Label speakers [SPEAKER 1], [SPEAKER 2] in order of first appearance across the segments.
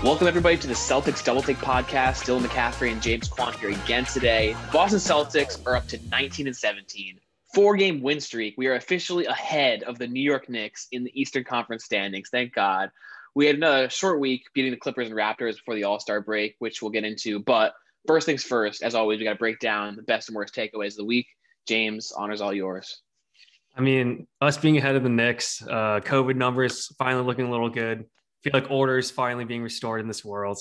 [SPEAKER 1] Welcome, everybody, to the Celtics Double Take Podcast. Dylan McCaffrey and James Quan here again today. The Boston Celtics are up to 19-17. 4-game win streak. We are officially ahead of the New York Knicks in the Eastern Conference standings. Thank God. We had another short week beating the Clippers and Raptors before the All-Star break, which we'll get into. But first things first, as always, we got to break down the best and worst takeaways of the week. James, honor's all yours.
[SPEAKER 2] I mean, us being ahead of the Knicks, COVID numbers finally looking a little good. I feel like order is finally being restored in this world.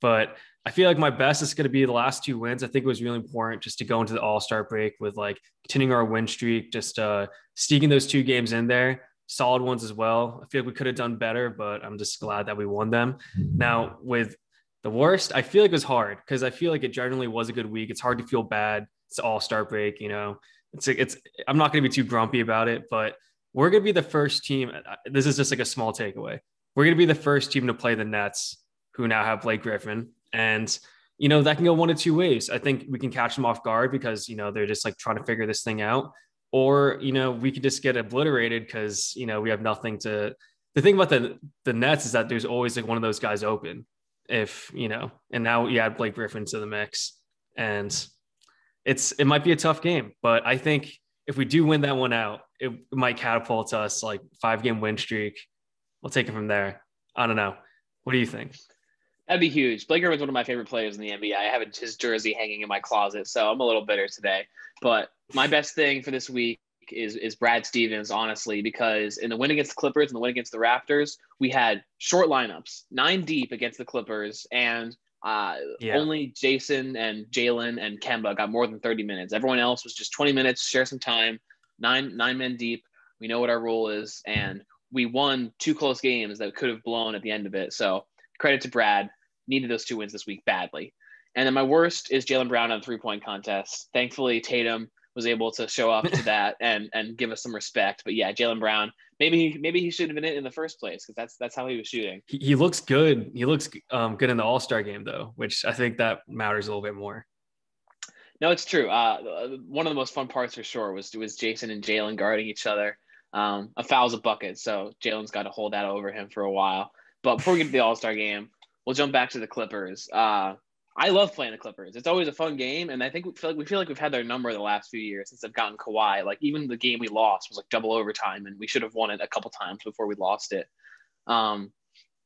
[SPEAKER 2] But I feel like my best is going to be the last 2 wins. I think it was really important just to go into the All-Star break with continuing our win streak, just sneaking those 2 games in there, solid ones as well. I feel like we could have done better, but I'm just glad that we won them. Now, with the worst, I feel like it was hard because I feel like it generally was a good week. It's hard to feel bad. It's the All-Star break, It's I'm not going to be too grumpy about it, but we're going to be the first team. This is just like a small takeaway. We're going to be the first team to play the Nets, who now have Blake Griffin. And, that can go one of 2 ways. I think we can catch them off guard because, they're just trying to figure this thing out. Or, we could just get obliterated because, we have nothing to. The thing about the Nets is that there's always one of those guys open and now you add Blake Griffin to the mix. And it might be a tough game, but I think if we do win that one out, it might catapult us 5-game win streak. We'll take it from there. I don't know. What do you think?
[SPEAKER 1] That'd be huge. Blake Griffin's one of my favorite players in the NBA. I have his jersey hanging in my closet, so I'm a little bitter today. But my best thing for this week is Brad Stevens, honestly, because in the win against the Clippers and the win against the Raptors, we had short lineups, 9 deep against the Clippers, and only Jason and Jalen and Kemba got more than 30 minutes. Everyone else was just 20 minutes, share some time, nine men deep. We know what our role is, and we won 2 close games that could have blown at the end of it. So credit to Brad. Needed those 2 wins this week badly. And then my worst is Jalen Brown on the 3-point contest. Thankfully, Tatum was able to show up to that and give us some respect. But yeah, Jalen Brown, maybe he should have been in the first place because that's how he was shooting.
[SPEAKER 2] He looks good. He looks good in the All-Star game though, which I think that matters a little bit more.
[SPEAKER 1] No, it's true. One of the most fun parts for sure was Jason and Jalen guarding each other. A foul's a bucket, so Jalen's got to hold that over him for a while. But before we get to the All-Star game, we'll jump back to the Clippers. I love playing the Clippers. It's always a fun game, and I think we feel like we've had their number the last few years since they've gotten Kawhi. Even the game we lost was double overtime, and we should have won it a couple times before we lost it.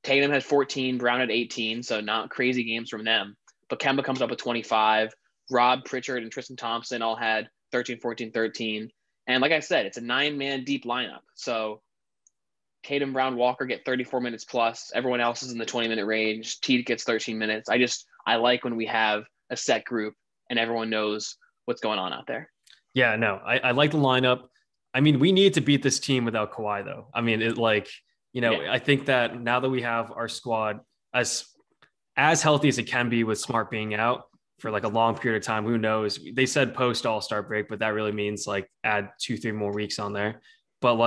[SPEAKER 1] Tatum had 14, Brown had 18, so not crazy games from them. But Kemba comes up with 25. Rob, Pritchard, and Tristan Thompson all had 13, 14, 13. And like I said, it's a 9-man deep lineup. So Tatum, Brown, Walker get 34 minutes plus. Everyone else is in the 20-minute range. Teague gets 13 minutes. I like when we have a set group and everyone knows what's going on out there.
[SPEAKER 2] Yeah, no, I like the lineup. I mean, we need to beat this team without Kawhi, though. I mean, I think that now that we have our squad as healthy as it can be with Smart being out for a long period of time, who knows? They said post All-Star break, but that really means add 2-3 more weeks on there. But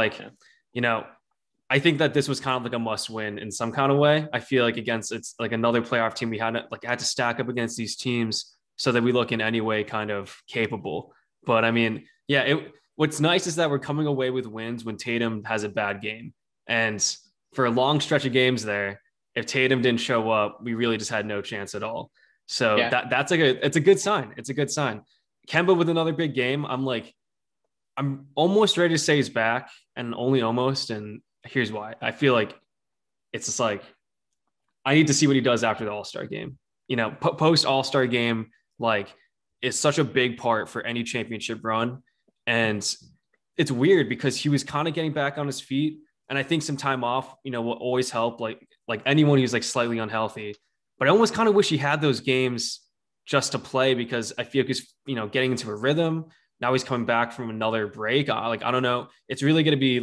[SPEAKER 2] I think that this was kind of a must win in some kind of way. I feel against it's another playoff team, we had to stack up against these teams so that we look in any way kind of capable. But I mean, what's nice is that we're coming away with wins when Tatum has a bad game. And for a long stretch of games there, if Tatum didn't show up, we really just had no chance at all. So that's it's a good sign. It's a good sign. Kemba with another big game. I'm almost ready to say he's back, and only almost. And here's why. I feel it's just I need to see what he does after the All-Star game. Post All-Star game, is such a big part for any championship run. And it's weird because he was kind of getting back on his feet. And I think some time off, will always help like anyone who's slightly unhealthy. But I almost kind of wish he had those games just to play because I feel he's, getting into a rhythm. Now he's coming back from another break. I don't know. It's really going to be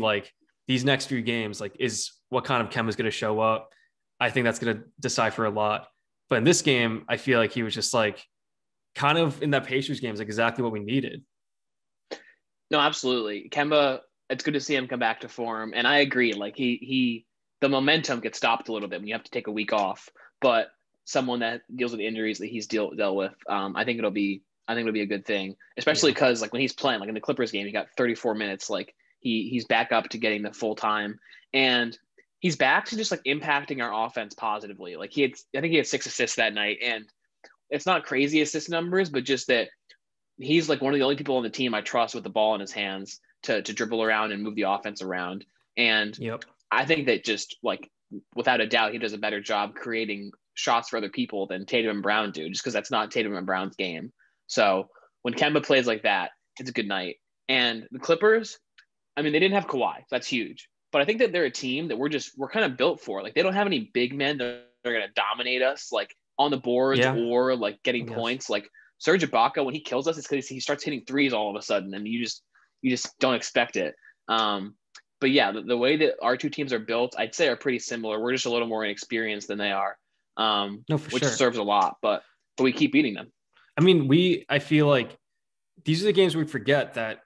[SPEAKER 2] these next few games, is what kind of Kemba's going to show up. I think that's going to decipher a lot. But in this game, I feel he was just kind of in that Pacers game is exactly what we needed.
[SPEAKER 1] No, absolutely. Kemba, it's good to see him come back to form. And I agree. The momentum gets stopped a little bit when you have to take a week off. But someone that deals with injuries that he's dealt with, I think it'll be a good thing, especially because when he's playing, in the Clippers game, he got 34 minutes. He's back up to getting the full time. And he's back to just like impacting our offense positively. Like I think he had 6 assists that night, and it's not crazy assist numbers, but just that he's like one of the only people on the team I trust with the ball in his hands to dribble around and move the offense around. And
[SPEAKER 2] Yep.
[SPEAKER 1] I think that just like without a doubt, he does a better job creating shots for other people than Tatum and Brown do, just because that's not Tatum and Brown's game. So when Kemba plays like that, it's a good night. And the Clippers, I mean, they didn't have Kawhi. So that's huge. But I think that they're a team that we're kind of built for. Like they don't have any big men that are going to dominate us like on the boards or like getting points. Like Serge Ibaka, when he kills us, it's because he starts hitting threes all of a sudden, and you just don't expect it. But yeah, the way that our two teams are built, I'd say are pretty similar. We're just a little more inexperienced than they are, which serves a lot. But we keep beating them.
[SPEAKER 2] I mean, I feel like these are the games we forget that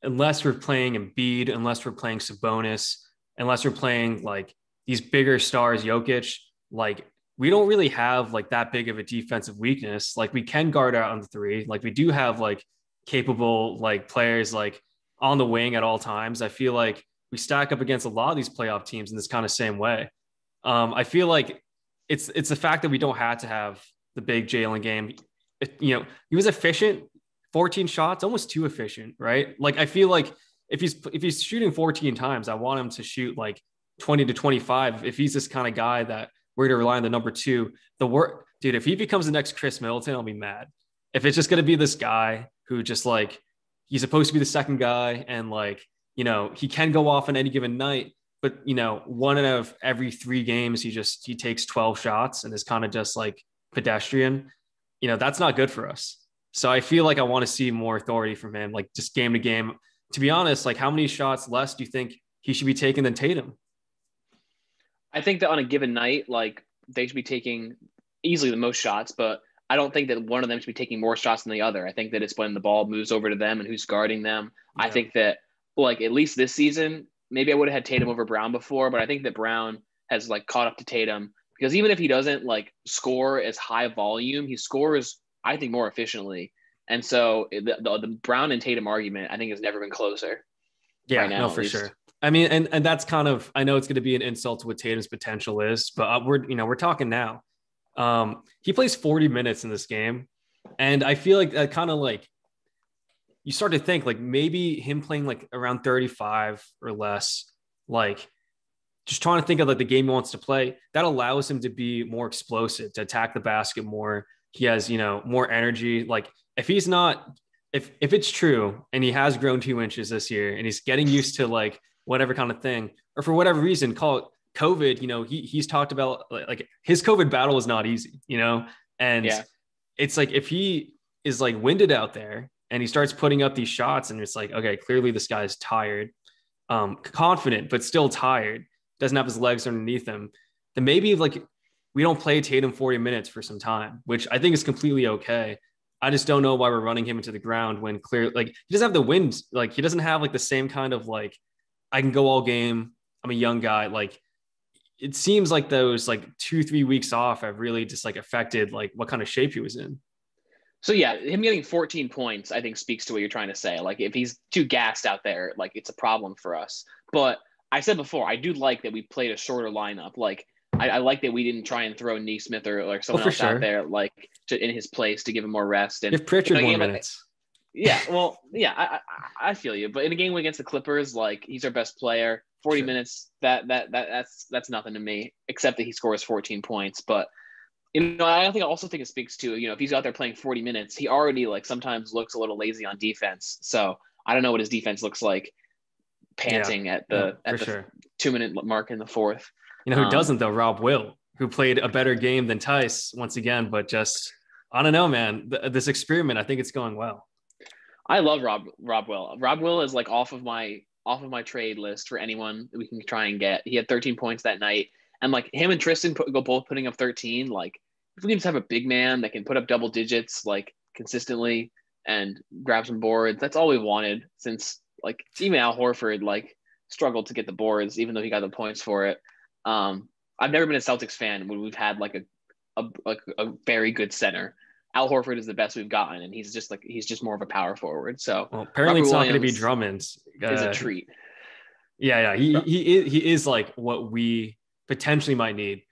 [SPEAKER 2] unless we're playing Embiid, unless we're playing Sabonis, unless we're playing like these bigger stars, Jokic, like we don't really have like that big of a defensive weakness. Like we can guard out on the three. Like we do have like capable like players like on the wing at all times. I feel like we stack up against a lot of these playoff teams in this kind of same way. I feel like it's the fact that we don't have to have the big Jalen game. He was efficient, 14 shots, almost too efficient, right? Like I feel like if he's shooting 14 times, I want him to shoot like 20 to 25. If he's this kind of guy that we're going to rely on the number two, dude, if he becomes the next Chris Middleton, I'll be mad. If it's just going to be this guy who just like, he's supposed to be the second guy and like, he can go off on any given night, but one out of every 3 games, he takes 12 shots and is kind of just like pedestrian, that's not good for us. So I feel like I want to see more authority from him, like just game to game. To be honest, like how many shots less do you think he should be taking than Tatum?
[SPEAKER 1] I think that on a given night, like they should be taking easily the most shots, but I don't think that one of them should be taking more shots than the other. I think that it's when the ball moves over to them and who's guarding them. Yeah. I think that like at least this season, maybe I would have had Tatum over Brown before, but I think that Brown has like caught up to Tatum because even if he doesn't like score as high volume, he scores, I think, more efficiently. And so the Brown and Tatum argument, I think, has never been closer.
[SPEAKER 2] Yeah, right now, no, for sure. I mean, and that's kind of, I know it's going to be an insult to what Tatum's potential is, but we're talking now. He plays 40 minutes in this game. And I feel like that kind of like, you start to think like maybe him playing like around 35 or less, like just trying to think of like the game he wants to play, that allows him to be more explosive, to attack the basket more. He has, more energy. Like if he's not, if it's true and he has grown 2 inches this year and he's getting used to like whatever kind of thing, or for whatever reason, call it COVID, he's talked about like his COVID battle is not easy, and it's like, if he is like winded out there and he starts putting up these shots and it's like, okay, clearly this guy's tired, confident, but still tired, doesn't have his legs underneath him, then maybe like we don't play Tatum 40 minutes for some time, which I think is completely okay. I just don't know why we're running him into the ground when clearly like he doesn't have the wind. Like he doesn't have like the same kind of like, I can go all game, I'm a young guy. Like it seems like those like 2-3 weeks off have really just like affected like what kind of shape he was in.
[SPEAKER 1] So yeah, him getting 14 points, I think speaks to what you're trying to say. Like if he's too gassed out there, like it's a problem for us. But I said before, I do like that we played a shorter lineup. Like I like that we didn't try and throw Neesmith or like someone else out there like in his place to give him more rest. And
[SPEAKER 2] if Pritchard more minutes.
[SPEAKER 1] Yeah, well, yeah, I feel you. But in a game against the Clippers, like he's our best player. 40 minutes, that's nothing to me, except that he scores 14 points. But I also think it speaks to, if he's out there playing 40 minutes, he already like sometimes looks a little lazy on defense. So I don't know what his defense looks like panting at the 2-minute mark in the fourth.
[SPEAKER 2] Who doesn't though? Rob Will, who played a better game than Tice once again, but just, I don't know, man, this experiment, I think it's going well.
[SPEAKER 1] I love Rob Will. Rob Will is like off of my trade list for anyone we can try and get. He had 13 points that night. And like him and Tristan both putting up 13, like if we can just have a big man that can put up double digits like consistently and grab some boards, that's all we wanted since like even Al Horford like struggled to get the boards, even though he got the points for it. I've never been a Celtics fan when we've had like a very good center. Al Horford is the best we've gotten, and he's just more of a power forward. So
[SPEAKER 2] apparently Robert it's not going to be Drummond.
[SPEAKER 1] Is a treat.
[SPEAKER 2] Yeah. He is like what we potentially might need.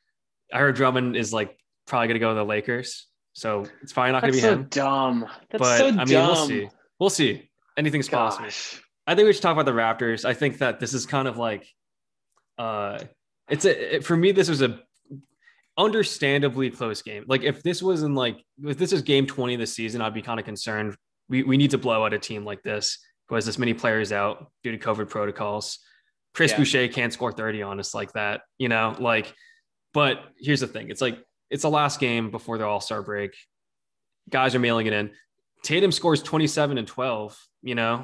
[SPEAKER 2] I heard Drummond is like probably going to go to the Lakers. So it's probably not going to
[SPEAKER 1] That's
[SPEAKER 2] be
[SPEAKER 1] so
[SPEAKER 2] him.
[SPEAKER 1] dumb. That's so
[SPEAKER 2] But I mean, we'll
[SPEAKER 1] dumb.
[SPEAKER 2] see. We'll see. Anything's possible.
[SPEAKER 1] Gosh.
[SPEAKER 2] I think we should talk about the Raptors. I think that this is kind of like, for me, this was a understandably close game. Like if this is game 20 of the season, I'd be kind of concerned. We need to blow out a team like this who has this many players out due to COVID protocols. Chris Boucher can't score 30 on us like that, but here's the thing. It's the last game before the All-Star break. Guys are mailing it in. Tatum scores 27 and 12.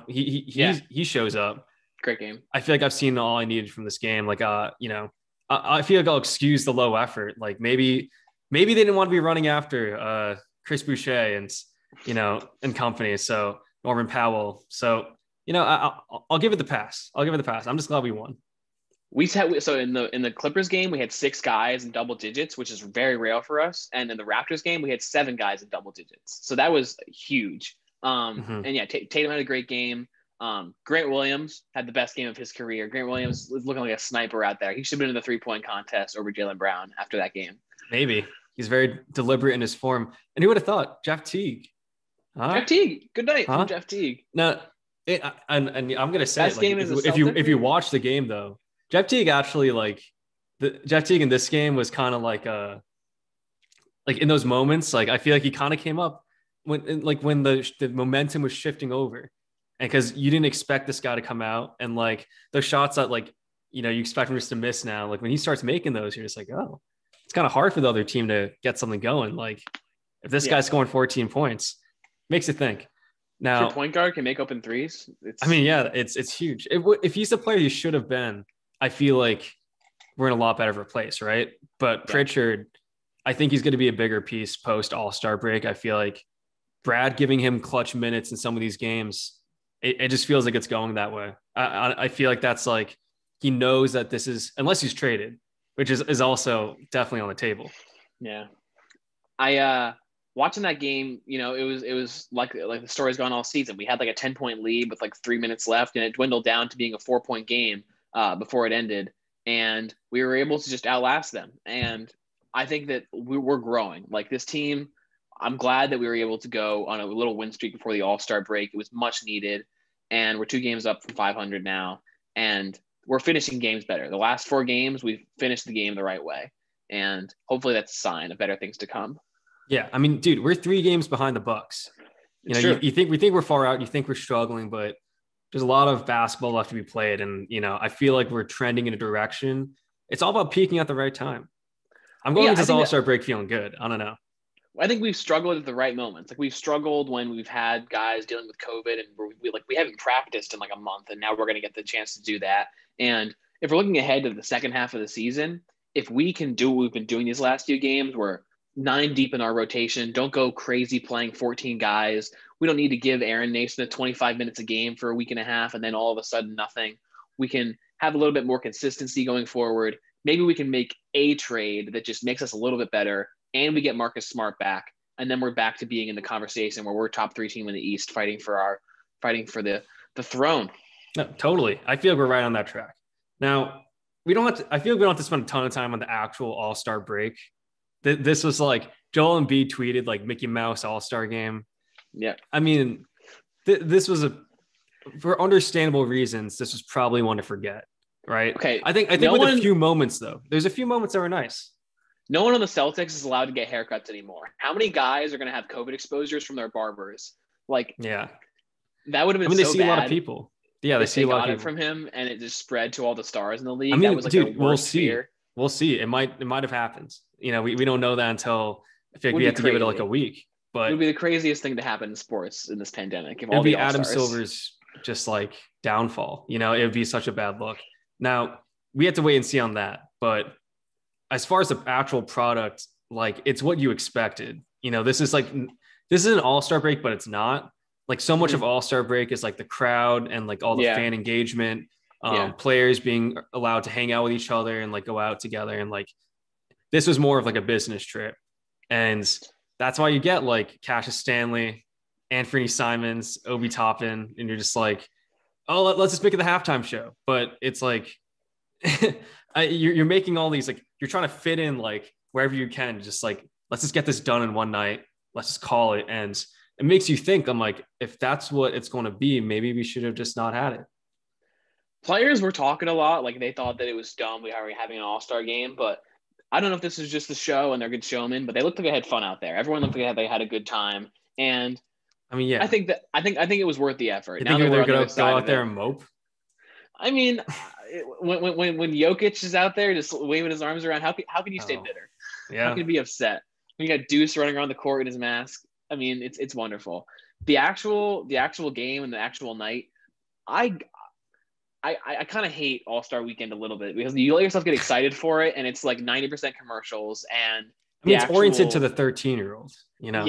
[SPEAKER 2] He shows up.
[SPEAKER 1] Great game.
[SPEAKER 2] I feel like I've seen all I needed from this game. I feel like I'll excuse the low effort. Like maybe they didn't want to be running after Chris Boucher and company. So Norman Powell. So, I'll give it the pass. I'm just glad we won.
[SPEAKER 1] So in the Clippers game, we had 6 guys in double digits, which is very rare for us. And in the Raptors game, we had 7 guys in double digits. So that was huge. And yeah, Tatum had a great game. Grant Williams had the best game of his career. Grant Williams was looking like a sniper out there. He should have been in the 3-point contest over Jalen Brown after that game.
[SPEAKER 2] Maybe. He's very deliberate in his form. And who would have thought? Jeff Teague.
[SPEAKER 1] Huh? Jeff Teague. Good night from Jeff Teague.
[SPEAKER 2] No, and I'm going to say, if you watch the game, though, Jeff Teague actually, Jeff Teague in this game was kind of like in those moments, I feel like he kind of came up when the momentum was shifting over. And because you didn't expect this guy to come out and those shots that you expect him just to miss now. When he starts making those, you're just like, oh, it's kind of hard for the other team to get something going. If this guy's scoring 14 points, makes you think. Now,
[SPEAKER 1] your point guard can make open threes.
[SPEAKER 2] It's huge. If he's the player he should have been, I feel like we're in a lot better of a place, right? But Pritchard, I think he's going to be a bigger piece post All-Star break. I feel like Brad giving him clutch minutes in some of these games, it just feels like it's going that way. I feel like that's he knows that this is, unless he's traded, which is also definitely on the table.
[SPEAKER 1] Yeah. I watching that game, it was like the story's gone all season. We had a 10-point lead with 3 minutes left, and it dwindled down to being a 4-point game before it ended. And we were able to just outlast them. And I think that we're growing. This team, I'm glad that we were able to go on a little win streak before the All-Star break. It was much needed. And we're 2 games up from 500 now. And we're finishing games better. The last 4 games, we've finished the game the right way. And hopefully that's a sign of better things to come.
[SPEAKER 2] Yeah. I mean, dude, we're 3 games behind the Bucks. You think we're far out. You think we're struggling, but there's a lot of basketball left to be played. And, I feel like we're trending in a direction. It's all about peaking at the right time. I'm going into this All-Star break feeling good. I don't know.
[SPEAKER 1] I think we've struggled at the right moments. We've struggled when we've had guys dealing with COVID and we haven't practiced in a month, and now we're going to get the chance to do that. And if we're looking ahead to the second half of the season, if we can do what we've been doing these last few games, we're 9 deep in our rotation. Don't go crazy playing 14 guys. We don't need to give Aaron Naismith 25 minutes a game for a week and a half and then all of a sudden nothing. We can have a little bit more consistency going forward. Maybe we can make a trade that just makes us a little bit better, and we get Marcus Smart back, and then we're back to being in the conversation where we're top 3 team in the East, fighting for the throne.
[SPEAKER 2] No, totally. I feel like we're right on that track. Now, I feel like we don't have to spend a ton of time on the actual All-Star break. This was Joel Embiid tweeted Mickey Mouse All-Star game.
[SPEAKER 1] Yeah.
[SPEAKER 2] I mean, this was for understandable reasons, this was probably one to forget, right?
[SPEAKER 1] Okay.
[SPEAKER 2] I think a few moments though. There's a few moments that were nice.
[SPEAKER 1] No one on the Celtics is allowed to get haircuts anymore. How many guys are going to have COVID exposures from their barbers?
[SPEAKER 2] Yeah,
[SPEAKER 1] that would have been.
[SPEAKER 2] They see a lot of people. Yeah, they see a lot of people
[SPEAKER 1] from him, and it just spread to all the stars in the league.
[SPEAKER 2] I mean,
[SPEAKER 1] that was
[SPEAKER 2] dude, we'll see.
[SPEAKER 1] Fear.
[SPEAKER 2] We'll see. It might have happened. We don't know that until I think we have to give it a week. But
[SPEAKER 1] it would be the craziest thing to happen in sports in this pandemic.
[SPEAKER 2] It would be Adam Silver's just downfall. It would be such a bad look. Now we have to wait and see on that. But as far as the actual product, it's what you expected. This is an All-Star break, but it's not. So much of All-Star break is the crowd and all the fan engagement, players being allowed to hang out with each other and go out together. And this was more of a business trip. And that's why you get Cassius Stanley, Anthony Simons, Obi Toppin, and you're just oh, let's just make it the halftime show. But it's like, you're making all these, like, you're trying to fit in like wherever you can, just like, let's just get this done in one night. Let's just call it. And it makes you think, I'm like, if that's what it's going to be, maybe we should have just not had it.
[SPEAKER 1] Players were talking a lot, like they thought that it was dumb we were having an all-star game, but I don't know if this is just the show and they're good showmen, but they looked like they had fun out there. Everyone looked like they had a good time, and
[SPEAKER 2] I mean, yeah,
[SPEAKER 1] I think it was worth the effort.
[SPEAKER 2] You
[SPEAKER 1] now
[SPEAKER 2] think
[SPEAKER 1] that
[SPEAKER 2] they're
[SPEAKER 1] going
[SPEAKER 2] to
[SPEAKER 1] to
[SPEAKER 2] go out there and mope?
[SPEAKER 1] I mean, when Jokic is out there just waving his arms around, how can you stay bitter?
[SPEAKER 2] Yeah,
[SPEAKER 1] how can you be upset when you got Deuce running around the court in his mask? I mean, it's wonderful. The actual game and the actual night, I kind of hate All-Star Weekend a little bit because you let yourself get excited for it, and it's like 90% commercials, and
[SPEAKER 2] I mean, it's oriented to the 13-year-olds, you know?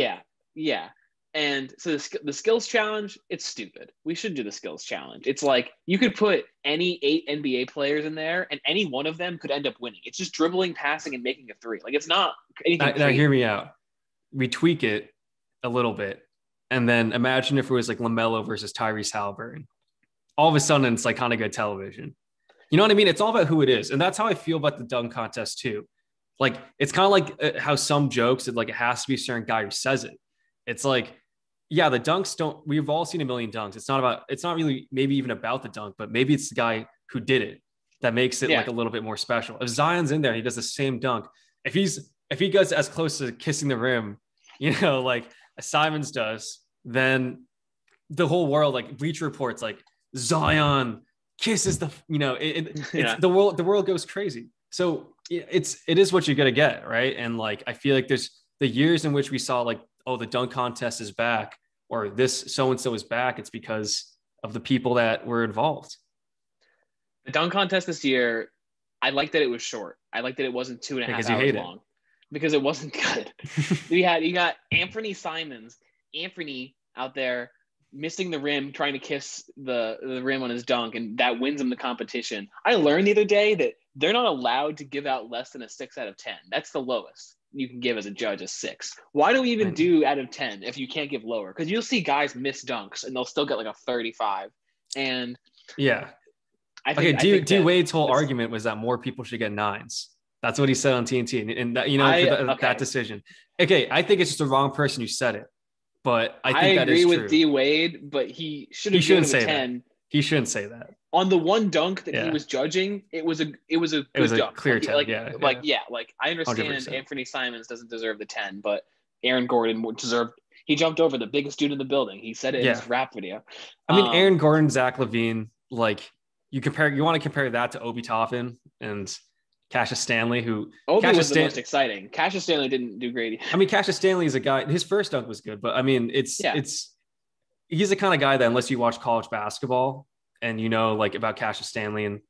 [SPEAKER 1] Yeah. And so the skills challenge, it's stupid. We should do the skills challenge. It's like you could put any 8 NBA players in there, and any one of them could end up winning. It's just dribbling, passing, and making a three. Like, it's not anything.
[SPEAKER 2] Now hear me out. We tweak it a little bit, and then imagine if it was like LaMelo versus Tyrese Halliburton. All of a sudden, it's like kind of good television. You know what I mean? It's all about who it is. And that's how I feel about the dunk contest too. Like, it's kind of like how some jokes, it has to be a certain guy who says it. It's like, yeah, the dunks we've all seen a million dunks. It's not really maybe even about the dunk, but maybe it's the guy who did it that makes it like a little bit more special. If Zion's in there, he does the same dunk. If he goes as close to kissing the rim, like Simons does, then the whole world, like Bleacher Report's like, Zion kisses the the world goes crazy. So it is what you're gonna get, right? And like, I feel like there's the years in which we saw like, oh, the dunk contest is back, or this so and so is back. It's because of the people that were involved.
[SPEAKER 1] The dunk contest this year, I like that it was short. I like that it wasn't 2.5 hours long because it wasn't good. you got Anthony Simons, out there missing the rim, trying to kiss the rim on his dunk, and that wins him the competition. I learned the other day that they're not allowed to give out less than a 6 out of 10. That's the lowest you can give as a judge, a 6. Why do we even do out of 10 if you can't give lower? Because you'll see guys miss dunks and they'll still get like a 35. And
[SPEAKER 2] yeah, D Wade's whole argument was that more people should get 9s. That's what he said on TNT, and that, that decision. Okay, I think it's just the wrong person who said it. But I
[SPEAKER 1] agree with D Wade, but he shouldn't say 10.
[SPEAKER 2] That. He shouldn't say that.
[SPEAKER 1] On the one dunk that he was judging, it was a good dunk.
[SPEAKER 2] Clear 10.
[SPEAKER 1] Like I understand 100%. Anthony Simons doesn't deserve the 10, but Aaron Gordon deserved. He jumped over the biggest dude in the building. He said it in his rap video.
[SPEAKER 2] I mean, Aaron Gordon, Zach LaVine, like you want to compare that to Obi Toppin and Cassius Stanley, who
[SPEAKER 1] Obi was the most exciting. Cassius Stanley didn't do great.
[SPEAKER 2] I mean, Cassius Stanley is a guy. His first dunk was good, but I mean, he's the kind of guy that unless you watch college basketball and like about Cassius Stanley, and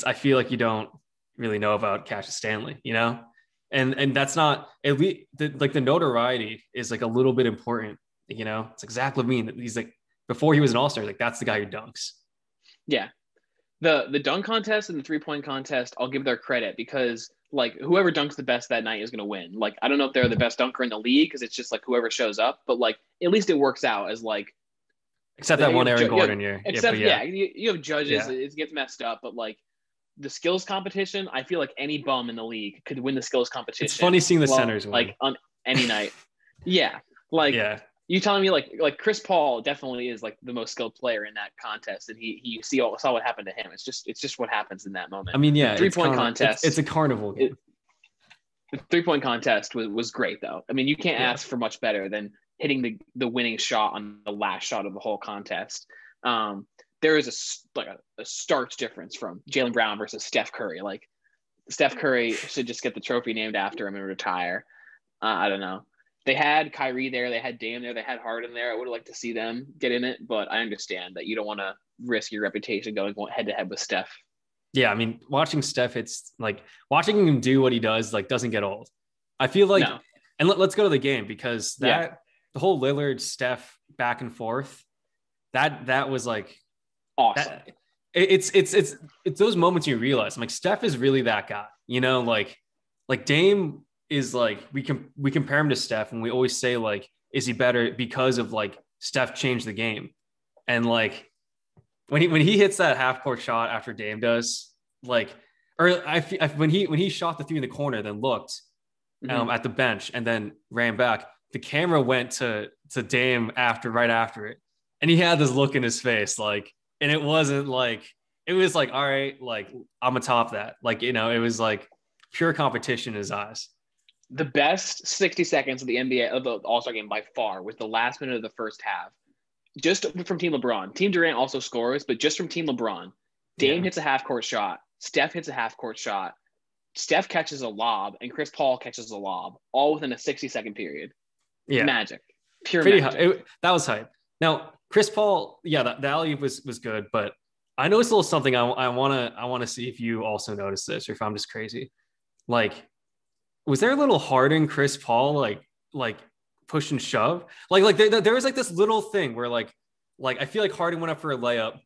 [SPEAKER 2] I feel like you don't really know about Cassius Stanley, and that's not at least the notoriety is like a little bit important, It's like Zach LaVine. He's like, before he was an all-star, like that's the guy who dunks.
[SPEAKER 1] Yeah. The dunk contest and the 3-point contest, I'll give their credit because like whoever dunks the best that night is going to win. Like, I don't know if they're the best dunker in the league because it's just like whoever shows up, but like at least it works out as like.
[SPEAKER 2] Except that one Aaron Gordon year.
[SPEAKER 1] You have judges. Yeah. It gets messed up, but like the skills competition, I feel like any bum in the league could win the skills competition.
[SPEAKER 2] It's funny seeing the centers win.
[SPEAKER 1] Like on any night. Yeah. Like. Yeah. You telling me like Chris Paul definitely is like the most skilled player in that contest, and he saw what happened to him. It's just what happens in that moment.
[SPEAKER 2] I mean, yeah,
[SPEAKER 1] the 3-point contest.
[SPEAKER 2] It's a carnival game.
[SPEAKER 1] The 3-point contest was great though. I mean, you can't ask for much better than hitting the winning shot on the last shot of the whole contest. There is a stark difference from Jalen Brown versus Steph Curry. Like Steph Curry should just get the trophy named after him and retire. I don't know. They had Kyrie there. They had Dame there. They had Harden there. I would have liked to see them get in it, but I understand that you don't want to risk your reputation going head-to-head with Steph.
[SPEAKER 2] Yeah, I mean, watching Steph, it's like watching him do what he does, like doesn't get old. I feel like, and let's go to the game because the whole Lillard Steph back and forth, that was like
[SPEAKER 1] awesome.
[SPEAKER 2] It's those moments you realize, like Steph is really that guy, like Dame is like we compare him to Steph and we always say like, is he better because of like Steph changed the game? And like when he hits that half court shot after Dame does, like, or when he shot the three in the corner, then looked at the bench and then ran back, the camera went to Dame right after it, and he had this look in his face, like, and it wasn't like, it was like, all right, like, I'm atop that, like, you know, it was like pure competition in his eyes.
[SPEAKER 1] The best 60 seconds of the NBA of the All-Star game by far was the last minute of the first half. Just from Team LeBron. Team Durant also scores, but just from Team LeBron. Dame hits a half-court shot. Steph hits a half-court shot. Steph catches a lob, and Chris Paul catches a lob, all within a 60-second period. Yeah. Magic. Pure magic.
[SPEAKER 2] That was hype. Now, Chris Paul, the alley was good, but I noticed a little something. I want to see if you also noticed this, or if I'm just crazy. Like, was there a little Harden Chris Paul like push and shove? Like there was like this little thing where like I feel like Harden went up for a layup,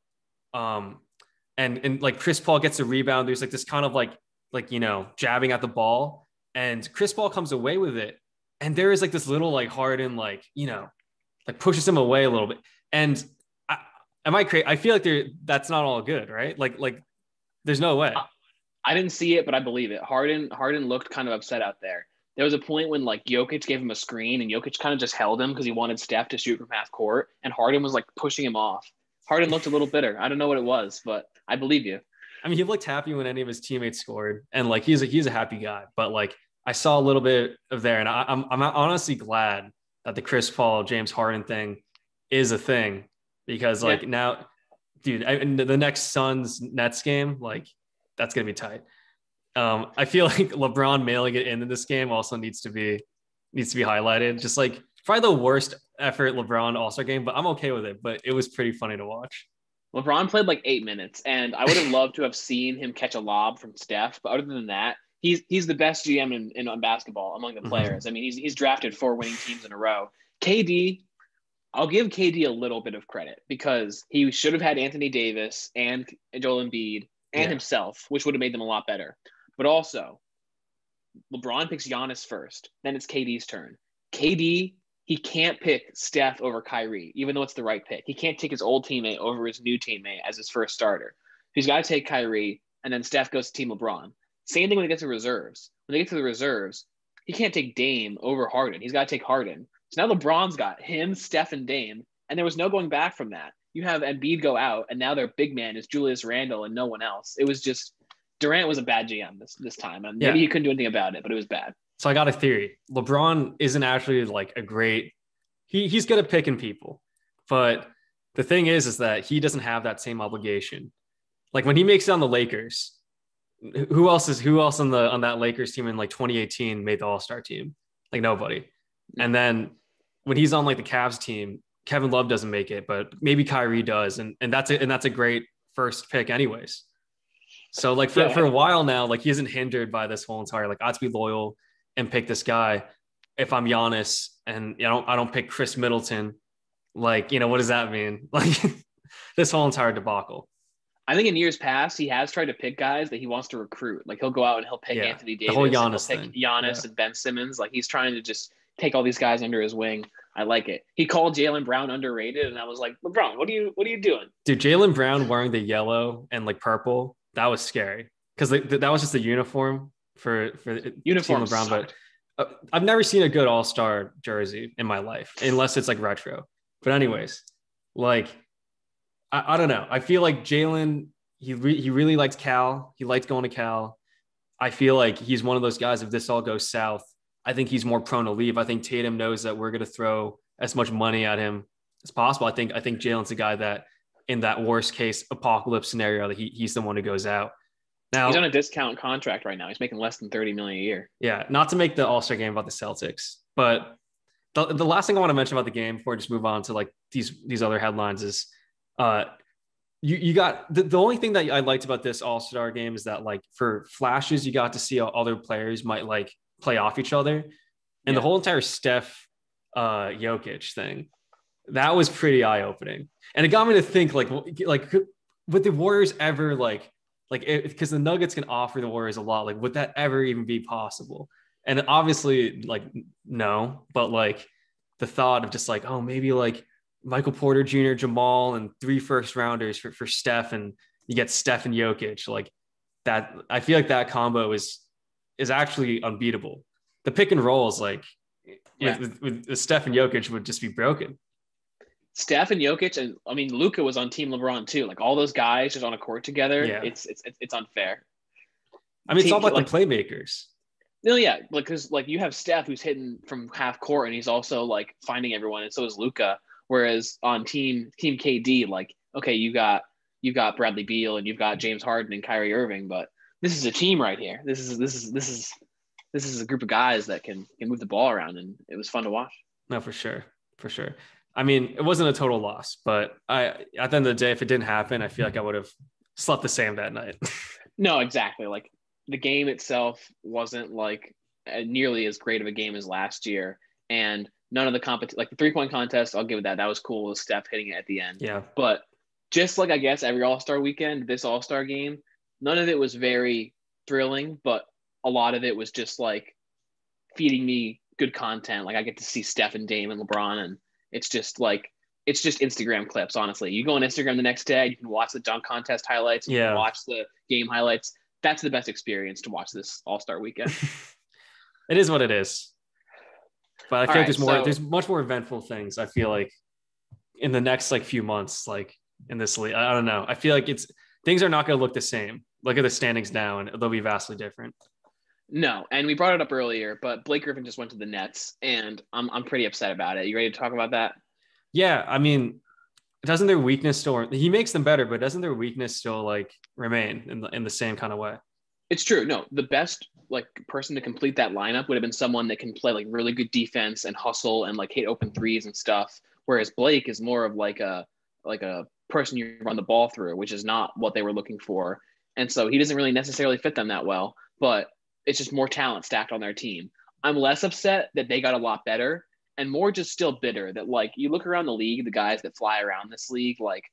[SPEAKER 2] and like Chris Paul gets a rebound. There's like this kind of like you know, jabbing at the ball, and Chris Paul comes away with it, and there is like this little like Harden, like, you know, like pushes him away a little bit. And am I crazy? I feel like that's not all good, right? Like there's no way.
[SPEAKER 1] I didn't see it, but I believe it. Harden looked kind of upset out there. There was a point when like Jokic gave him a screen, and Jokic kind of just held him because he wanted Steph to shoot from half court, and Harden was like pushing him off. Harden looked a little bitter. I don't know what it was, but I believe you.
[SPEAKER 2] I mean, he looked happy when any of his teammates scored, and like he's a happy guy. But like I saw a little bit of there, and I'm honestly glad that the Chris Paul James Harden thing is a thing, because like now, dude, the next Suns Nets game, like, that's gonna be tight. I feel like LeBron mailing it into this game also needs to be highlighted. Just like probably the worst effort LeBron All-Star game, but I'm okay with it. But it was pretty funny to watch.
[SPEAKER 1] LeBron played like 8 minutes, and I would have loved to have seen him catch a lob from Steph. But other than that, he's the best GM in basketball among the players. I mean, he's drafted 4 winning teams in a row. KD, I'll give KD a little bit of credit, because he should have had Anthony Davis and Joel Embiid and himself, which would have made them a lot better. But also, LeBron picks Giannis first. Then it's KD's turn. KD, he can't pick Steph over Kyrie, even though it's the right pick. He can't take his old teammate over his new teammate as his first starter. He's got to take Kyrie, and then Steph goes to Team LeBron. Same thing when they get to reserves. When they get to the reserves, he can't take Dame over Harden. He's got to take Harden. So now LeBron's got him, Steph, and Dame, and there was no going back from that. You have Embiid go out, and now their big man is Julius Randle and no one else. It was just – Durant was a bad GM this time, and maybe he couldn't do anything about it, but it was bad.
[SPEAKER 2] So I got a theory. LeBron isn't actually like a great – he's good at picking people. But the thing is that he doesn't have that same obligation. Like when he makes it on the Lakers, who else on that Lakers team in like 2018 made the All-Star team? Like nobody. And then when he's on like the Cavs team, Kevin Love doesn't make it, but maybe Kyrie does. And that's a great first pick anyways. So like for a while now, like he isn't hindered by this whole entire, like I have to be loyal and pick this guy. If I'm Giannis and I don't pick Chris Middleton, like, you know, what does that mean? Like this whole entire debacle.
[SPEAKER 1] I think in years past, he has tried to pick guys that he wants to recruit. Like he'll go out and he'll pick Anthony Davis,
[SPEAKER 2] the whole Giannis
[SPEAKER 1] and Giannis and Ben Simmons. Like he's trying to just take all these guys under his wing. I like it. He called Jalen Brown underrated, and I was like, LeBron, what are you doing?
[SPEAKER 2] Dude, Jalen Brown wearing the yellow and like purple, that was scary because that was just the uniform for
[SPEAKER 1] uniform
[SPEAKER 2] Team LeBron. But I've never seen a good All-Star jersey in my life, unless it's like retro. But anyways, like I don't know. I feel like Jalen, he really likes Cal. He likes going to Cal. I feel like he's one of those guys, if this all goes south, I think he's more prone to leave. I think Tatum knows that we're going to throw as much money at him as possible. I think Jalen's the guy that in that worst case apocalypse scenario that he's the one who goes out. Now
[SPEAKER 1] he's on a discount contract right now. He's making less than $30 million a year.
[SPEAKER 2] Yeah. Not to make the All-Star game about the Celtics, but the last thing I want to mention about the game before I just move on to like these other headlines is you got the only thing that I liked about this All-Star game is that like for flashes, you got to see how other players might like play off each other. And the whole entire Steph Jokic thing, that was pretty eye-opening. And it got me to think like would the Warriors ever like because the Nuggets can offer the Warriors a lot, like would that ever even be possible? And obviously like no, but like the thought of just like, oh, maybe like Michael Porter Jr., Jamal, and 3 first rounders for Steph, and you get Steph and Jokic. Like that, I feel like that combo is actually unbeatable. The pick and rolls, like with Steph and Jokic, would just be broken.
[SPEAKER 1] Steph and Jokic, and I mean Luka was on Team LeBron too. Like all those guys just on a court together,
[SPEAKER 2] Yeah.
[SPEAKER 1] it's unfair.
[SPEAKER 2] I mean, it's all about the playmakers.
[SPEAKER 1] No, yeah, because like you have Steph who's hitting from half court and he's also like finding everyone, and so is Luka. Whereas on Team KD, like okay, you've got Bradley Beal and you've got James Harden and Kyrie Irving, but this is a team right here. This is a group of guys that can move the ball around, and it was fun to watch.
[SPEAKER 2] No, for sure. I mean, it wasn't a total loss, but at the end of the day, if it didn't happen, I feel like I would have slept the same that night.
[SPEAKER 1] No, exactly. Like the game itself wasn't like nearly as great of a game as last year, and none of the like the 3-point contest, I'll give it that. That was cool with Steph hitting it at the end.
[SPEAKER 2] Yeah.
[SPEAKER 1] But just like I guess every All-Star weekend, this All-Star game, none of it was very thrilling, but a lot of it was just like feeding me good content. Like I get to see Steph and Dame and LeBron, and it's just Instagram clips. Honestly, you go on Instagram the next day, you can watch the dunk contest highlights, you can watch the game highlights. That's the best experience to watch this All-Star weekend.
[SPEAKER 2] It is what it is. But I feel like there's much more eventful things. I feel like in the next like few months, like in this league, I don't know. I feel like things are not going to look the same. Look at the standings now, and they'll be vastly different.
[SPEAKER 1] No, and we brought it up earlier, but Blake Griffin just went to the Nets, and I'm pretty upset about it. You ready to talk about that?
[SPEAKER 2] Yeah, I mean, doesn't their weakness still? He makes them better, but doesn't their weakness still like remain in the same kind of way?
[SPEAKER 1] It's true. No, the best like person to complete that lineup would have been someone that can play like really good defense and hustle and like hit open threes and stuff. Whereas Blake is more of like a person you run the ball through, which is not what they were looking for. And so he doesn't really necessarily fit them that well, but it's just more talent stacked on their team. I'm less upset that they got a lot better and more just still bitter that like you look around the league, the guys that fly around this league, like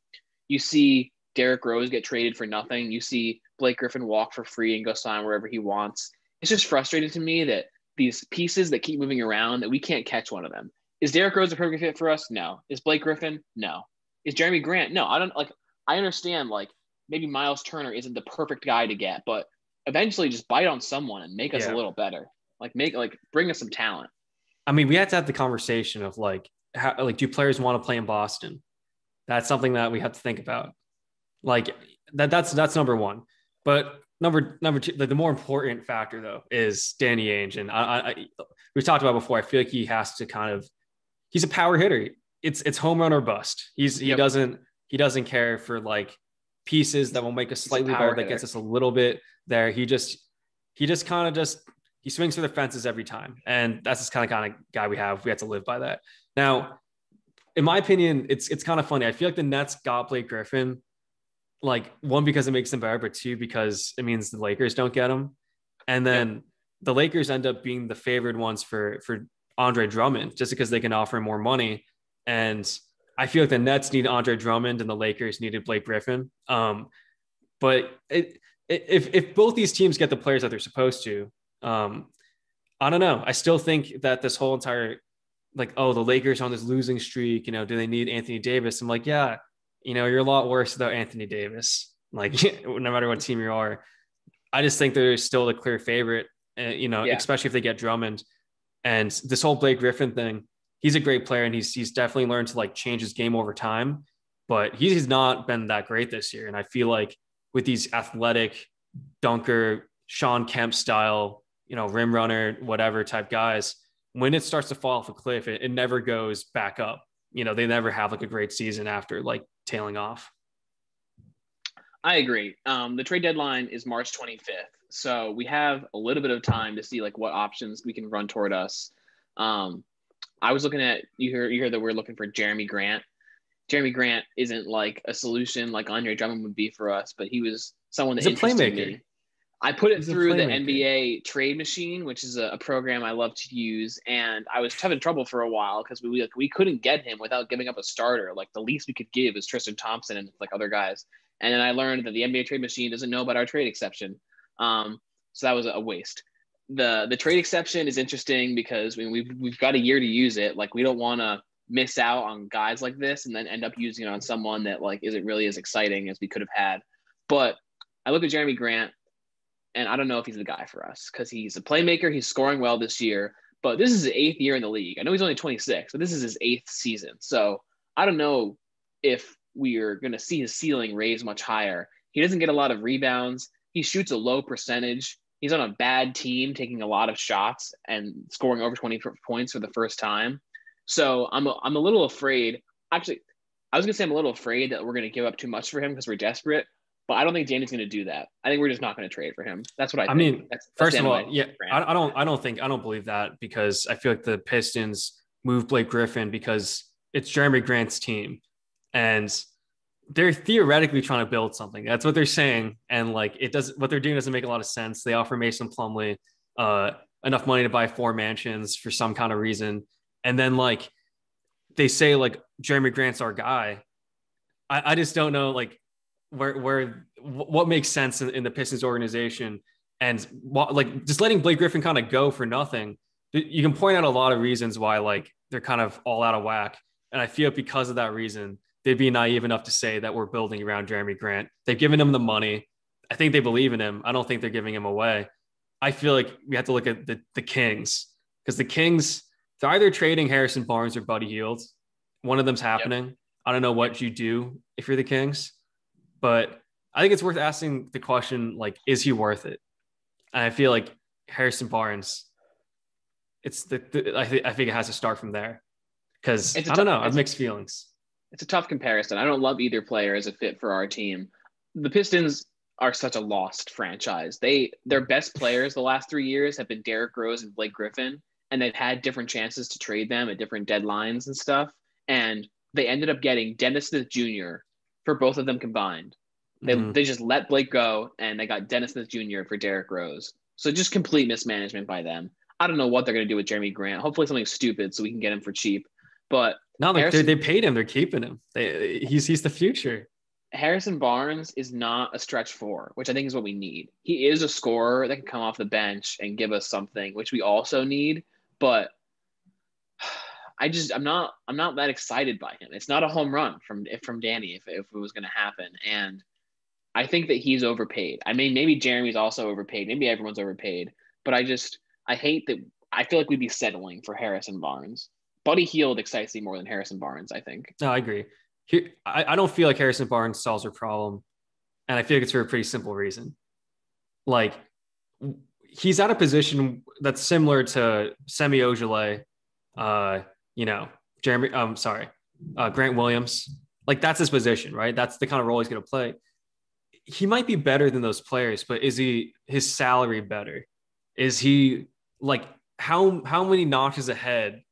[SPEAKER 1] you see Derrick Rose get traded for nothing. You see Blake Griffin walk for free and go sign wherever he wants. It's just frustrating to me that these pieces that keep moving around, that we can't catch one of them. Is Derrick Rose a perfect fit for us? No. Is Blake Griffin? No. Is Jeremy Grant? No. I understand like maybe Miles Turner isn't the perfect guy to get, but eventually just bite on someone and make us a little better. Bring us some talent.
[SPEAKER 2] I mean, we had to have the conversation of like, how, like, do players want to play in Boston? That's something that we have to think about. Like that's number one. But number two, the more important factor though is Danny Ainge. And we've talked about before. I feel like he has to he's a power hitter. It's home run or bust. He doesn't care for like pieces that will make us slightly better, that gets us a little bit there. He swings for the fences every time. And that's this kind of guy we have. We have to live by that. Now, in my opinion, it's kind of funny. I feel like the Nets got Blake Griffin, like one, because it makes them better, but two, because it means the Lakers don't get him. And then the Lakers end up being the favored ones for Andre Drummond, just because they can offer more money. And I feel like the Nets need Andre Drummond and the Lakers needed Blake Griffin. But if both these teams get the players that they're supposed to, I don't know. I still think that this whole entire, like, the Lakers on this losing streak, do they need Anthony Davis? I'm like, yeah, you're a lot worse without Anthony Davis. Like, no matter what team you are, I just think they're still the clear favorite, especially if they get Drummond. And this whole Blake Griffin thing, he's a great player, and he's definitely learned to like change his game over time, but he's not been that great this year. And I feel like with these athletic dunker, Sean Kemp style, rim runner, whatever type guys, when it starts to fall off a cliff, it never goes back up. They never have like a great season after like tailing off.
[SPEAKER 1] I agree. The trade deadline is March 25th. So we have a little bit of time to see like what options we can run toward us. I was looking at, you hear that we're looking for Jeremy Grant. Jeremy Grant isn't like a solution like Andre Drummond would be for us, but he was someone that interested me. I put it through the NBA trade machine, which is a program I love to use. And I was having trouble for a while because we couldn't get him without giving up a starter. Like the least we could give is Tristan Thompson and like other guys. And then I learned that the NBA trade machine doesn't know about our trade exception. So that was a waste. The trade exception is interesting because we've got a year to use it. Like we don't want to miss out on guys like this and then end up using it on someone that like isn't really as exciting as we could have had. But I look at Jeremy Grant, and I don't know if he's the guy for us because he's a playmaker. He's scoring well this year, but this is his 8th year in the league. I know he's only 26, but this is his 8th season. So I don't know if we are going to see his ceiling raise much higher. He doesn't get a lot of rebounds. He shoots a low percentage. He's on a bad team, taking a lot of shots and scoring over 20 points for the first time. So I'm a little afraid. Actually, I was going to say I'm a little afraid that we're going to give up too much for him because we're desperate. But I don't think Danny's going to do that. I think we're just not going to trade for him. That's what I think.
[SPEAKER 2] I mean,
[SPEAKER 1] that's
[SPEAKER 2] first of all, yeah, I don't believe that because I feel like the Pistons moved Blake Griffin because it's Jeremy Grant's team. And they're theoretically trying to build something. That's what they're saying. And like, what they're doing doesn't make a lot of sense. They offer Mason Plumlee enough money to buy 4 mansions for some kind of reason. And then like, they say like Jeremy Grant's our guy. I just don't know like what makes sense in the Pistons organization, and like just letting Blake Griffin kind of go for nothing. You can point out a lot of reasons why like they're kind of all out of whack. And I feel because of that reason, they'd be naive enough to say that we're building around Jeremy Grant. They've given him the money. I think they believe in him. I don't think they're giving him away. I feel like we have to look at the Kings because the Kings, they're either trading Harrison Barnes or Buddy Hield. One of them's happening. Yep. I don't know what you do if you're the Kings, but I think it's worth asking the question, like, is he worth it? And I feel like Harrison Barnes, I think it has to start from there because I don't know. I have mixed feelings.
[SPEAKER 1] It's a tough comparison. I don't love either player as a fit for our team. The Pistons are such a lost franchise. Their best players the last 3 years have been Derrick Rose and Blake Griffin, and they've had different chances to trade them at different deadlines and stuff. And they ended up getting Dennis Smith Jr. for both of them combined. They just let Blake go, and they got Dennis Smith Jr. for Derrick Rose. So just complete mismanagement by them. I don't know what they're going to do with Jeremy Grant. Hopefully something stupid so we can get him for cheap. But
[SPEAKER 2] no, they paid him. They're keeping him. He's the future.
[SPEAKER 1] Harrison Barnes is not a stretch 4, which I think is what we need. He is a scorer that can come off the bench and give us something, which we also need. But I'm not that excited by him. It's not a home run from Danny if it was going to happen. And I think that he's overpaid. I mean, maybe Jeremy's also overpaid. Maybe everyone's overpaid. But I hate that. I feel like we'd be settling for Harrison Barnes. Buddy Hield excites me more than Harrison Barnes, I think.
[SPEAKER 2] No, I agree. I don't feel like Harrison Barnes solves our problem. And I feel like it's for a pretty simple reason. Like, he's at a position that's similar to Semi Ojeleye, Grant Williams. Like, that's his position, right? That's the kind of role he's going to play. He might be better than those players, but is his salary better? Is he like, how many notches ahead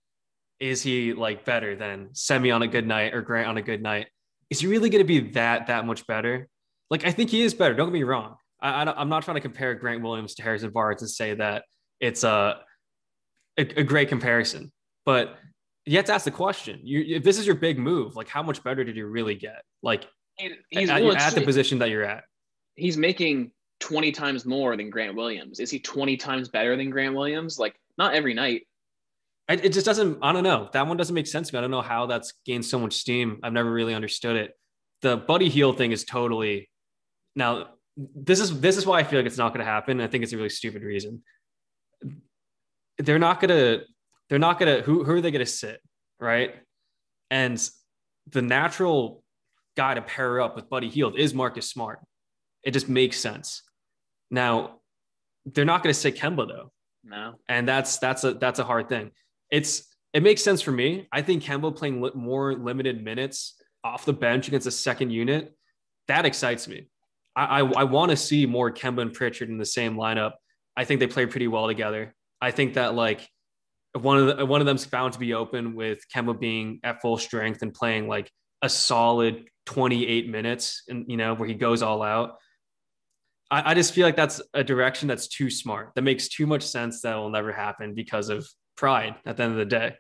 [SPEAKER 2] is he like better than Semi on a good night or Grant on a good night? Is he really going to be that much better? Like, I think he is better. Don't get me wrong. I'm not trying to compare Grant Williams to Harrison Barnes and say that it's a great comparison, but you have to ask the question. If this is your big move, like, how much better did you really get? Like, he's at the position that you're at.
[SPEAKER 1] He's making 20 times more than Grant Williams. Is he 20 times better than Grant Williams? Like, not every night.
[SPEAKER 2] It just doesn't, I don't know. That one doesn't make sense to me. I don't know how that's gained so much steam. I've never really understood it. The Buddy Hield thing is totally, now this is why I feel like it's not going to happen. I think it's a really stupid reason. They're not going to, who are they going to sit? Right. And the natural guy to pair up with Buddy Hield is Marcus Smart. It just makes sense. Now they're not going to sit Kemba though.
[SPEAKER 1] No.
[SPEAKER 2] And that's a hard thing. It makes sense for me. I think Kemba playing more limited minutes off the bench against a second unit, that excites me. I want to see more Kemba and Pritchard in the same lineup. I think they play pretty well together. I think that like if one of them's found to be open with Kemba being at full strength and playing like a solid 28 minutes and where he goes all out. I just feel like that's a direction that's too smart. That makes too much sense. That will never happen because of pride at the end of the day.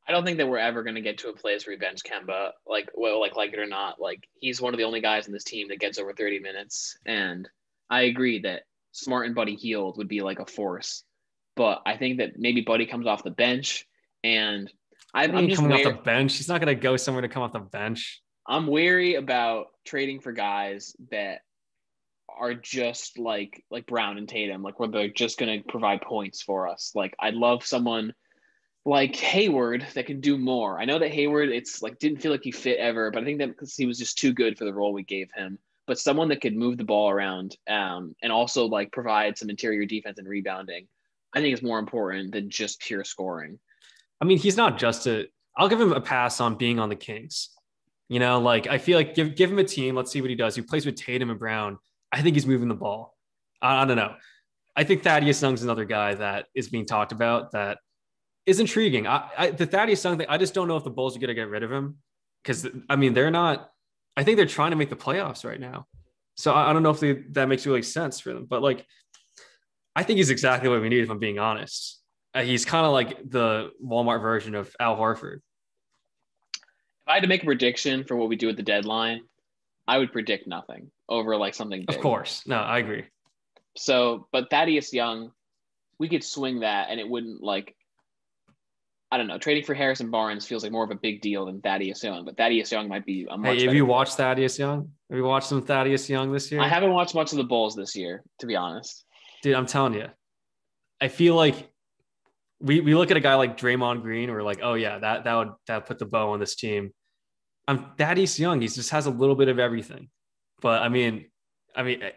[SPEAKER 1] I don't think that we're ever going to get to a place where we bench Kemba, like it or not. Like, he's one of the only guys in this team that gets over 30 minutes. And I agree that Smart and Buddy Hield would be like a force. But I think that maybe Buddy comes off the bench, and I'm just
[SPEAKER 2] coming off the
[SPEAKER 1] wary.
[SPEAKER 2] bench. He's not going to go somewhere to come off the bench.
[SPEAKER 1] I'm wary about trading for guys that are just like Brown and Tatum, like where they're just going to provide points for us. Like I'd love someone like Hayward that can do more. I know that Hayward, it's like didn't feel like he fit ever, but I think that because he was just too good for the role we gave him. But someone that could move the ball around and also like provide some interior defense and rebounding, I think is more important than just pure scoring.
[SPEAKER 2] I mean, he's not just a. I'll give him a pass on being on the Kings. You know, like I feel like give him a team. Let's see what he does. He plays with Tatum and Brown. I think he's moving the ball. I don't know. I think Thaddeus Young's another guy that is being talked about that is intriguing. The Thaddeus Young thing, I just don't know if the Bulls are going to get rid of him because, I mean, they're not – I think they're trying to make the playoffs right now. So I don't know if that makes really sense for them. But, like, I think he's exactly what we need if I'm being honest. He's kind of like the Walmart version of Al Horford.
[SPEAKER 1] If I had to make a prediction for what we do at the deadline, I would predict nothing over like something big.
[SPEAKER 2] Of course. No, I agree.
[SPEAKER 1] So, but Thaddeus Young, we could swing that and it wouldn't like, I don't know, trading for Harrison Barnes feels like more of a big deal than Thaddeus Young, but Thaddeus Young might be a much
[SPEAKER 2] Hey, have you watched Thaddeus Young? Have you watched some Thaddeus Young this year?
[SPEAKER 1] I haven't watched much of the Bulls this year, to be honest.
[SPEAKER 2] Dude, I'm telling you, I feel like we look at a guy like Draymond Green, or like, oh yeah, that put the bow on this team. Thaddeus Young, he just has a little bit of everything. But I mean,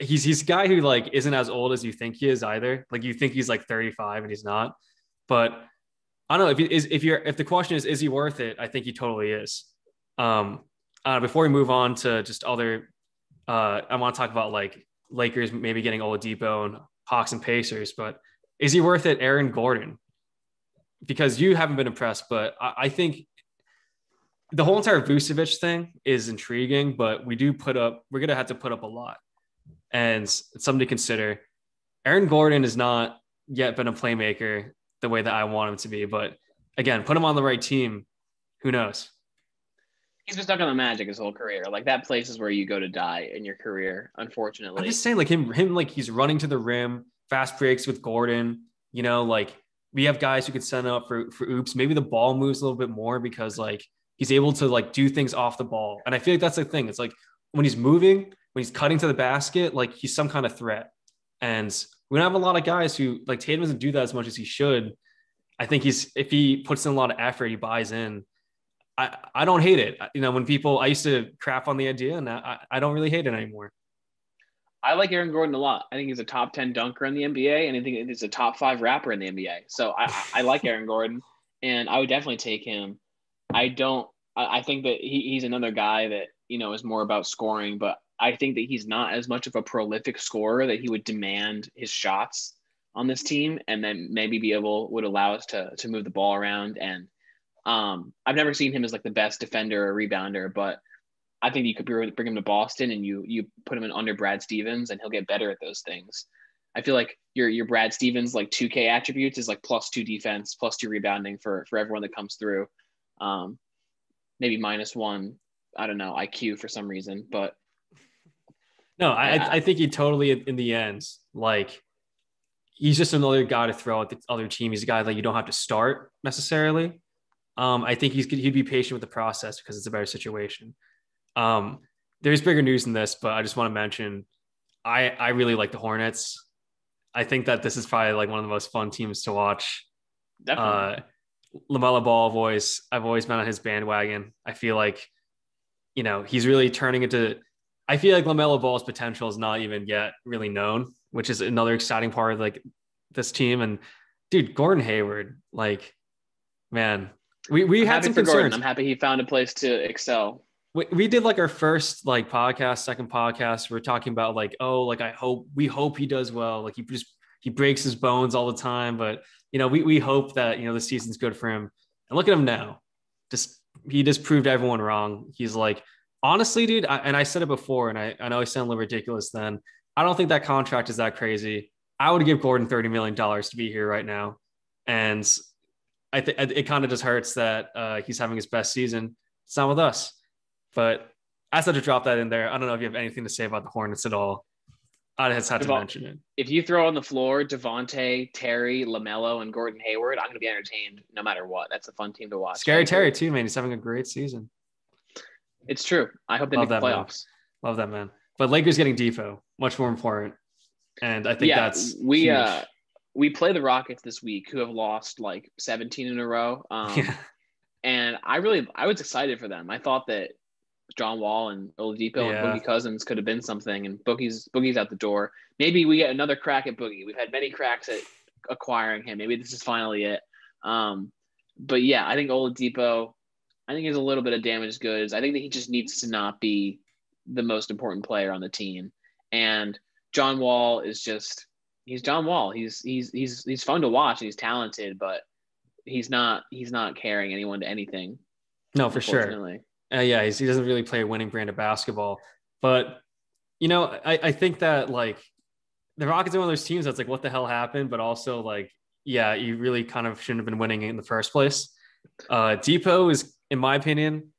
[SPEAKER 2] he's a guy who like isn't as old as you think he is either. Like you think he's like 35 and he's not. But I don't know if the question is he worth it? I think he totally is. Before we move on to just other, I want to talk about like Lakers maybe getting Oladipo and Hawks and Pacers. But is he worth it, Aaron Gordon? Because you haven't been impressed, but I think the whole entire Vucevic thing is intriguing, but we're going to have to put up a lot. And it's something to consider. Aaron Gordon has not yet been a playmaker the way that I want him to be. But again, put him on the right team. Who knows?
[SPEAKER 1] He's been stuck on the Magic his whole career. Like that place is where you go to die in your career, unfortunately.
[SPEAKER 2] I'm just saying like him like he's running to the rim, fast breaks with Gordon, you know, like we have guys who could send up for oops. Maybe the ball moves a little bit more because like he's able to like do things off the ball. And I feel like that's the thing. It's like when he's moving, when he's cutting to the basket, like he's some kind of threat. And we don't have a lot of guys who like Tatum doesn't do that as much as he should. I think if he puts in a lot of effort, he buys in. I don't hate it. You know, when I used to crap on the idea and I don't really hate it anymore.
[SPEAKER 1] I like Aaron Gordon a lot. I think he's a top 10 dunker in the NBA, and I think he's a top 5 rapper in the NBA. So I like Aaron Gordon, and I would definitely take him. I think that he's another guy that, you know, is more about scoring, but I think that he's not as much of a prolific scorer that he would demand his shots on this team, and then maybe would allow us to move the ball around. And I've never seen him as like the best defender or rebounder, but I think you could bring him to Boston and you put him in under Brad Stevens and he'll get better at those things. I feel like your Brad Stevens like 2K attributes is like +2 defense, +2 rebounding for everyone that comes through. Maybe -1, I don't know, IQ for some reason, but
[SPEAKER 2] no, I think he totally in the end, like he's just another guy to throw at the other team. He's a guy that you don't have to start necessarily. I think he'd be patient with the process because it's a better situation. There's bigger news than this, but I just want to mention, I really like the Hornets. I think that this is probably like one of the most fun teams to watch.
[SPEAKER 1] Definitely.
[SPEAKER 2] LaMelo Ball I've always been on his bandwagon. I feel like, you know, he's really turning into, I feel like LaMelo Ball's potential is not even yet really known, which is another exciting part of like this team. And dude, Gordon Hayward, like, man, we had some concerns.
[SPEAKER 1] Gordon. I'm happy he found a place to excel.
[SPEAKER 2] We did like our first like podcast, second podcast. We're talking about like, oh, like we hope he does well. Like he breaks his bones all the time, but you know, we hope that, you know, the season's good for him. And look at him now. He just proved everyone wrong. He's like, honestly, dude, I said it before, and I know I sound a little ridiculous then. I don't think that contract is that crazy. I would give Gordon $30 million to be here right now. And I think it kind of just hurts that he's having his best season. It's not with us. But I just had to drop that in there. I don't know if you have anything to say about the Hornets at all. I just had to mention it.
[SPEAKER 1] If you throw on the floor Devontae, Terry, LaMelo, and Gordon Hayward, I'm going to be entertained no matter what. That's a fun team to watch.
[SPEAKER 2] Scary Terry too, man. He's having a great season.
[SPEAKER 1] It's true. I hope they make the playoffs.
[SPEAKER 2] Man. Love that, man. But Lakers getting Defo, much more important. And I think that's huge.
[SPEAKER 1] We play the Rockets this week, who have lost like 17 in a row. And I was excited for them. I thought that John Wall and Oladipo and Boogie Cousins could have been something, and Boogie's out the door. Maybe we get another crack at Boogie. We've had many cracks at acquiring him. Maybe this is finally it. But yeah, I think Oladipo, he's a little bit of damaged goods. I think that he just needs to not be the most important player on the team. And John Wall is he's John Wall. He's fun to watch and he's talented, but he's not carrying anyone to anything.
[SPEAKER 2] No, for sure. Yeah, he doesn't really play a winning brand of basketball. But, I think that, like, the Rockets are one of those teams that's like, what the hell happened? But also, like, yeah, you really kind of shouldn't have been winning in the first place. Depot is, in my opinion,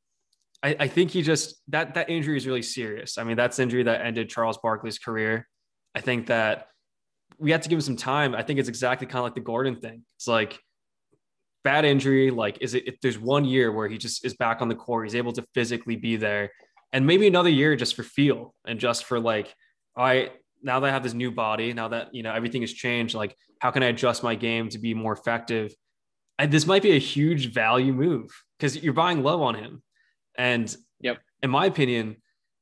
[SPEAKER 2] I think he just – that injury is really serious. I mean, that's the injury that ended Charles Barkley's career. I think that we have to give him some time. I think it's exactly kind of like the Gordon thing. It's like – bad injury, like if there's 1 year where he just is back on the court, he's able to physically be there, and maybe another year just for feel and just for like, all right, now that I have this new body, now that everything has changed, like how can I adjust my game to be more effective? This might be a huge value move because you're buying low on him, and in my opinion,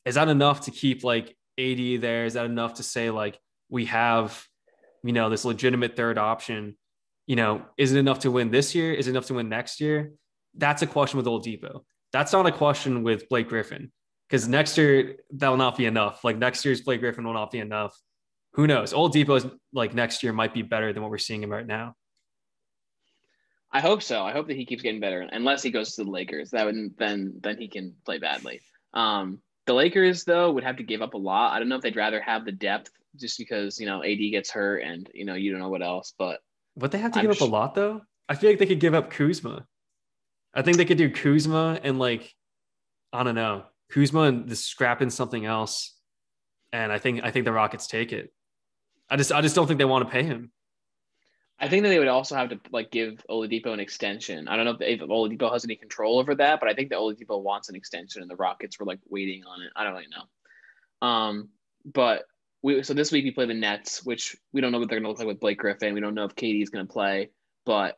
[SPEAKER 2] is that enough to keep like AD there? Is that enough to say like we have this legitimate third option? Is it enough to win this year? Is it enough to win next year? That's a question with Oladipo. That's not a question with Blake Griffin, because next year that will not be enough. Like next year's Blake Griffin will not be enough. Who knows? Oladipo's like next year might be better than what we're seeing him right now.
[SPEAKER 1] I hope so. I hope that he keeps getting better, unless he goes to the Lakers. That would then he can play badly. The Lakers though would have to give up a lot. I don't know if they'd rather have the depth just because AD gets hurt and you don't know what else, but.
[SPEAKER 2] Would they have to give up a lot, though? I feel like they could give up Kuzma. I think they could do Kuzma and, like, I don't know, Kuzma and just scrapping something else. And I think the Rockets take it. I just don't think they want to pay him.
[SPEAKER 1] I think that they would also have to, like, give Oladipo an extension. I don't know if Oladipo has any control over that, but I think that Oladipo wants an extension, and the Rockets were, like, waiting on it. I don't really know. But so this week we play the Nets, which we don't know what they're going to look like with Blake Griffin. We don't know if KD is going to play, but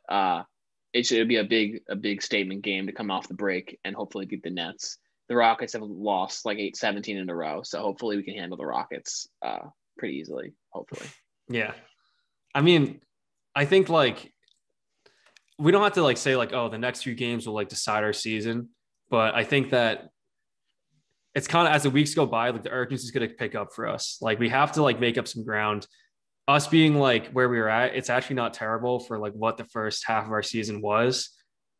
[SPEAKER 1] it should be a big statement game to come off the break and hopefully beat the Nets. The Rockets have lost like 17 in a row, so hopefully we can handle the Rockets pretty easily. Hopefully,
[SPEAKER 2] yeah. I mean, I think like we don't have to like say like, oh, the next few games will like decide our season, but I think that. It's kind of as the weeks go by, like the urgency is going to pick up for us. Like we have to like make up some ground. Us being like where we were at, it's actually not terrible for like what the first half of our season was.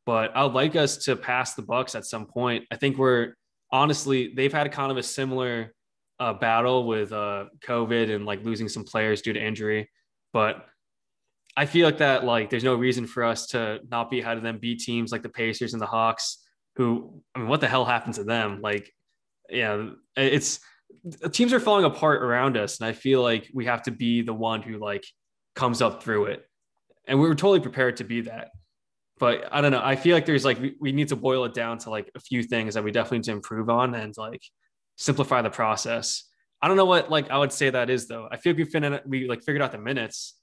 [SPEAKER 2] But I would like us to pass the Bucks at some point. I think they've had kind of a similar battle with COVID and like losing some players due to injury. But I feel like that like there's no reason for us to not be ahead of them, beat teams like the Pacers and the Hawks, who, I mean, what the hell happened to them? Like, yeah, it's teams are falling apart around us, and I feel like we have to be the one who like comes up through it, and we were totally prepared to be that. But I don't know. I feel like there's like we need to boil it down to like a few things that we definitely need to improve on and like simplify the process. I don't know what like I would say that is though. I feel like we like figured out the minutes.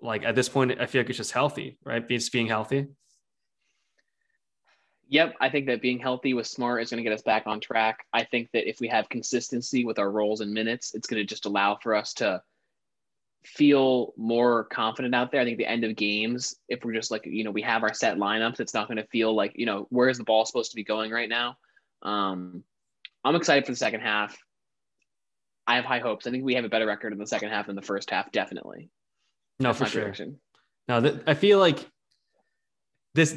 [SPEAKER 2] Like at this point, I feel like it's just healthy, right? Just being healthy.
[SPEAKER 1] Yep, I think that being healthy with Smart is going to get us back on track. I think that if we have consistency with our roles and minutes, it's going to just allow for us to feel more confident out there. I think the end of games, if we're just like, we have our set lineups, it's not going to feel like, where's the ball supposed to be going right now? I'm excited for the second half. I have high hopes. I think we have a better record in the second half than the first half, definitely.
[SPEAKER 2] No, for sure. No, I feel like this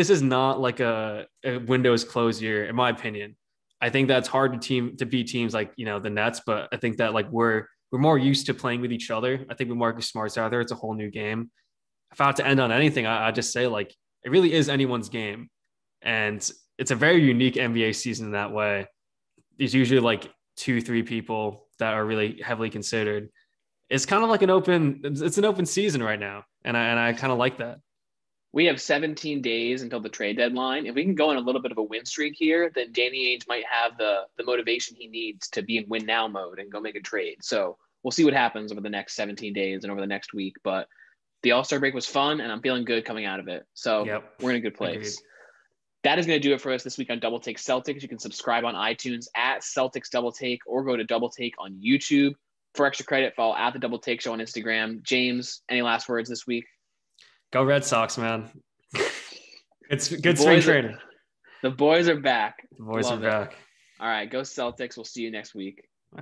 [SPEAKER 2] is not like a Windows close year, in my opinion. I think that's hard to beat teams like, the Nets, but I think that like we're more used to playing with each other. I think with Marcus Smart's out there, it's a whole new game. If I had to end on anything, I just say like it really is anyone's game. And it's a very unique NBA season in that way. There's usually like 2-3 people that are really heavily considered. it's kind of like it's an open season right now. And I kind of like that.
[SPEAKER 1] We have 17 days until the trade deadline. If we can go on a little bit of a win streak here, then Danny Ainge might have the motivation he needs to be in win now mode and go make a trade. So we'll see what happens over the next 17 days and over the next week. But the All-Star break was fun, and I'm feeling good coming out of it. So we're in a good place. Agreed. That is going to do it for us this week on Double Take Celtics. You can subscribe on iTunes at Celtics Double Take or go to Double Take on YouTube. For extra credit, follow at the Double Take Show on Instagram. James, any last words this week?
[SPEAKER 2] Go Red Sox, man. It's good spring training.
[SPEAKER 1] The boys are back.
[SPEAKER 2] The boys are back.
[SPEAKER 1] All right, go Celtics. We'll see you next week.